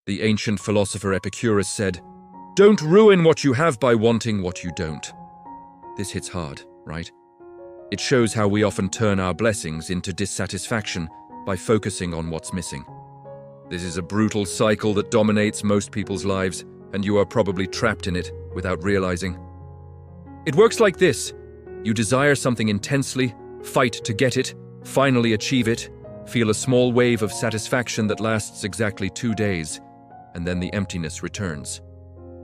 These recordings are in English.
The ancient philosopher Epicurus said, "Don't ruin what you have by wanting what you don't." This hits hard, right? It shows how we often turn our blessings into dissatisfaction by focusing on what's missing. This is a brutal cycle that dominates most people's lives, and you are probably trapped in it without realizing. It works like this. You desire something intensely, fight to get it, finally achieve it, feel a small wave of satisfaction that lasts exactly 2 days, and then the emptiness returns.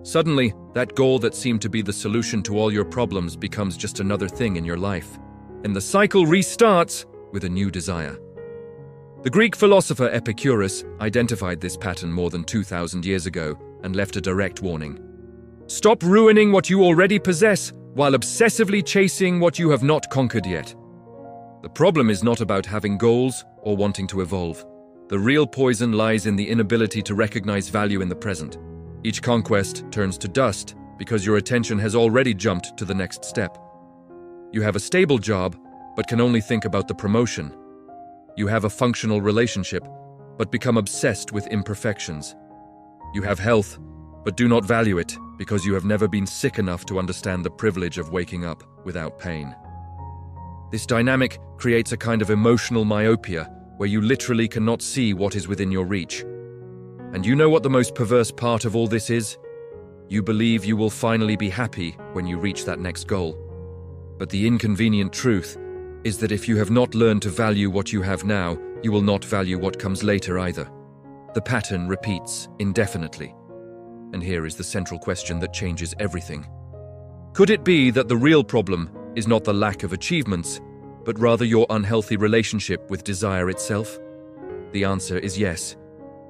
Suddenly, that goal that seemed to be the solution to all your problems becomes just another thing in your life, and the cycle restarts with a new desire. The Greek philosopher Epicurus identified this pattern more than 2,000 years ago and left a direct warning. Stop ruining what you already possess while obsessively chasing what you have not conquered yet. The problem is not about having goals or wanting to evolve. The real poison lies in the inability to recognize value in the present. Each conquest turns to dust because your attention has already jumped to the next step. You have a stable job, but can only think about the promotion. You have a functional relationship, but become obsessed with imperfections. You have health, but do not value it because you have never been sick enough to understand the privilege of waking up without pain. This dynamic creates a kind of emotional myopia where you literally cannot see what is within your reach. And you know what the most perverse part of all this is? You believe you will finally be happy when you reach that next goal. But the inconvenient truth is that if you have not learned to value what you have now, you will not value what comes later either. The pattern repeats indefinitely. And here is the central question that changes everything. Could it be that the real problem is not the lack of achievements, but rather your unhealthy relationship with desire itself? The answer is yes,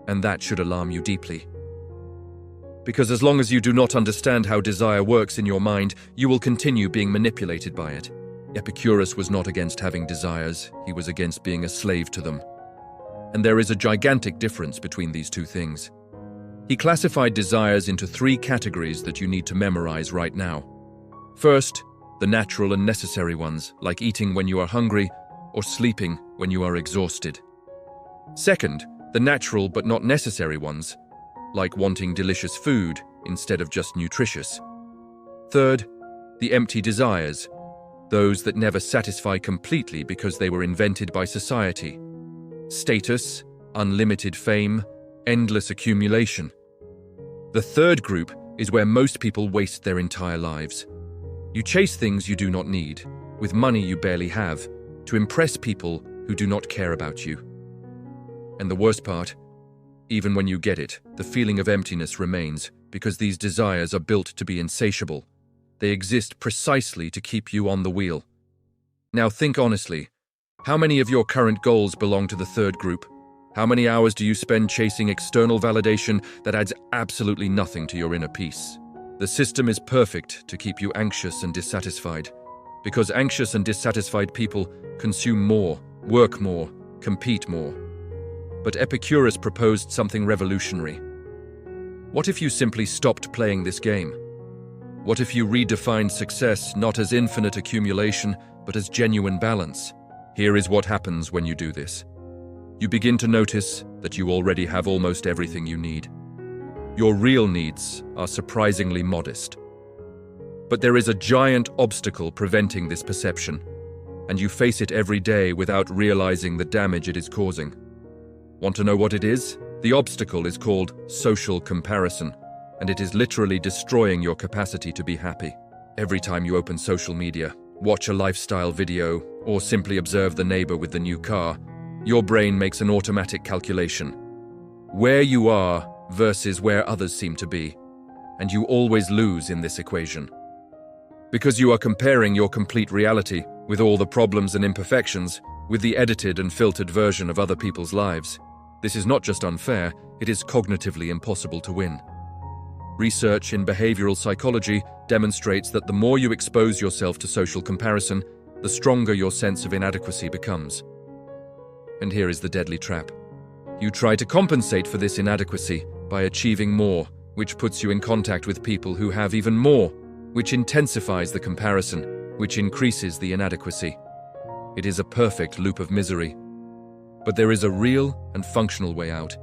and that should alarm you deeply. Because as long as you do not understand how desire works in your mind, you will continue being manipulated by it. Epicurus was not against having desires, he was against being a slave to them. And there is a gigantic difference between these two things. He classified desires into 3 categories that you need to memorize right now. First, the natural and necessary ones, like eating when you are hungry or sleeping when you are exhausted. Second, the natural but not necessary ones, like wanting delicious food instead of just nutritious. Third, the empty desires, those that never satisfy completely because they were invented by society. Status, unlimited fame, endless accumulation. The third group is where most people waste their entire lives. You chase things you do not need, with money you barely have, to impress people who do not care about you. And the worst part, even when you get it, the feeling of emptiness remains because these desires are built to be insatiable. They exist precisely to keep you on the wheel. Now think honestly, how many of your current goals belong to the third group? How many hours do you spend chasing external validation that adds absolutely nothing to your inner peace? The system is perfect to keep you anxious and dissatisfied, because anxious and dissatisfied people consume more, work more, compete more. But Epicurus proposed something revolutionary. What if you simply stopped playing this game? What if you redefined success not as infinite accumulation, but as genuine balance? Here is what happens when you do this. You begin to notice that you already have almost everything you need. Your real needs are surprisingly modest. But there is a giant obstacle preventing this perception, and you face it every day without realizing the damage it is causing. Want to know what it is? The obstacle is called social comparison, and it is literally destroying your capacity to be happy. Every time you open social media, watch a lifestyle video, or simply observe the neighbor with the new car, your brain makes an automatic calculation. Where you are versus where others seem to be, and you always lose in this equation. Because you are comparing your complete reality, with all the problems and imperfections, with the edited and filtered version of other people's lives. This is not just unfair, it is cognitively impossible to win. Research in behavioral psychology demonstrates that the more you expose yourself to social comparison, the stronger your sense of inadequacy becomes. And here is the deadly trap. You try to compensate for this inadequacy by achieving more, which puts you in contact with people who have even more, which intensifies the comparison, which increases the inadequacy. It is a perfect loop of misery. But there is a real and functional way out.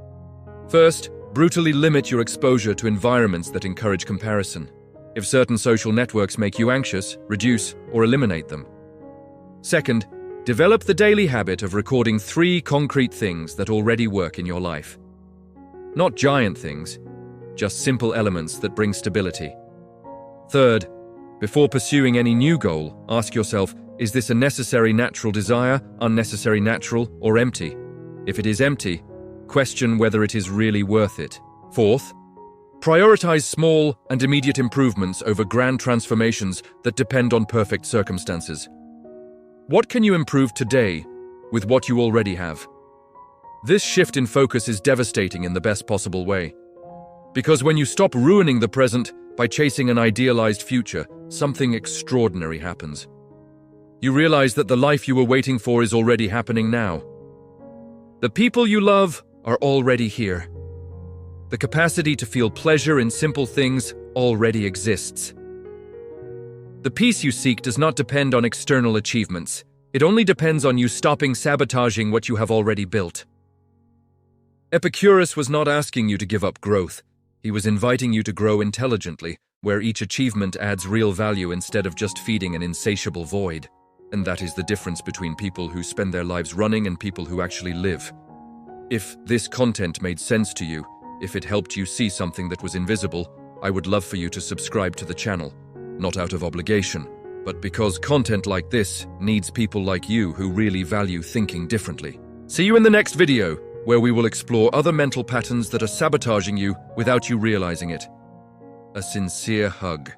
First, Brutally limit your exposure to environments that encourage comparison. If certain social networks make you anxious, reduce or eliminate them. Second, develop the daily habit of recording 3 concrete things that already work in your life. Not giant things, just simple elements that bring stability. Third, before pursuing any new goal, ask yourself, is this a necessary natural desire, unnecessary natural, or empty? If it is empty, question whether it is really worth it. Fourth, prioritize small and immediate improvements over grand transformations that depend on perfect circumstances. What can you improve today with what you already have? This shift in focus is devastating in the best possible way. Because when you stop ruining the present by chasing an idealized future, something extraordinary happens. You realize that the life you were waiting for is already happening now. The people you love are already here. The capacity to feel pleasure in simple things already exists. The peace you seek does not depend on external achievements. It only depends on you stopping sabotaging what you have already built. Epicurus was not asking you to give up growth. He was inviting you to grow intelligently, where each achievement adds real value instead of just feeding an insatiable void. And that is the difference between people who spend their lives running and people who actually live. If this content made sense to you, if it helped you see something that was invisible, I would love for you to subscribe to the channel, not out of obligation, but because content like this needs people like you who really value thinking differently. See you in the next video, where we will explore other mental patterns that are sabotaging you without you realizing it. A sincere hug.